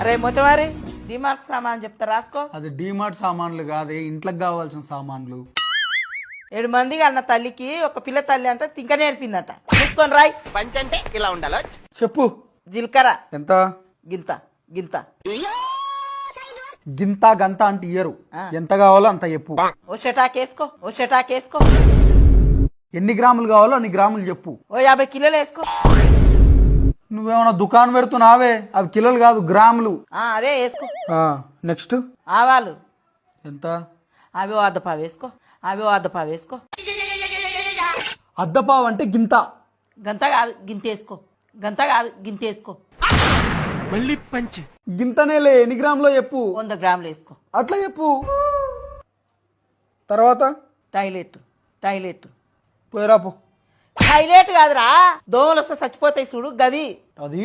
అరే మొత్తవారి డిమార్ట్ సామాన్ చెప్తా రాసుకో. అది డీమార్ట్ సామాన్లు కాదే, ఇంట్లోకి కావాల్సిన సామాన్లు. 7 మందికి అన్న తల్లికి ఒక పిల్ల తల్లి అంటే తింక నేర్పిందట. చూసుకొని రాయ్. పంచ్ అంటే ఇలా ఉండాలి. చెప్పు. జీలకర్ర ఎంత? గింత గింత. గింత గంత అంటే ఇయ్యరు, ఎంత కావాలో అంత చెప్పు. ఓ షటాకేసుకో, ఓ షటాకేసుకో. ఎన్ని గ్రాములు కావాలో అన్ని గ్రాములు చెప్పు. ఓ 50 కిలోలు వేసుకో. నువ్వేమన్నా దుకాణం పెడుతున్నావే, అవి కిలోలు కాదు గ్రాములు. అదే వేసుకో. నెక్స్ట్ ఆవాలు ఎంత? అవి ఓ అద్దపావు వేసుకో. అవి ఓ అద్దపావు వేసుకో. అద్దపావు అంటే గింత. గంత కాదు గింత వేసుకో. గంత కాదు గింత వేసుకో. మళ్ళీ పంచ్. గింతనేలే, ఎన్ని గ్రాములో చెప్పు. 100 గ్రాములు వేసుకో. అట్లా చెప్పు. తర్వాత టాయిలెట్ టాయిలెట్ పోయిరాపు. టాయిలెట్ కాదురా, దోమలు వస్తే చచ్చిపోతాయి చూడు గది. అది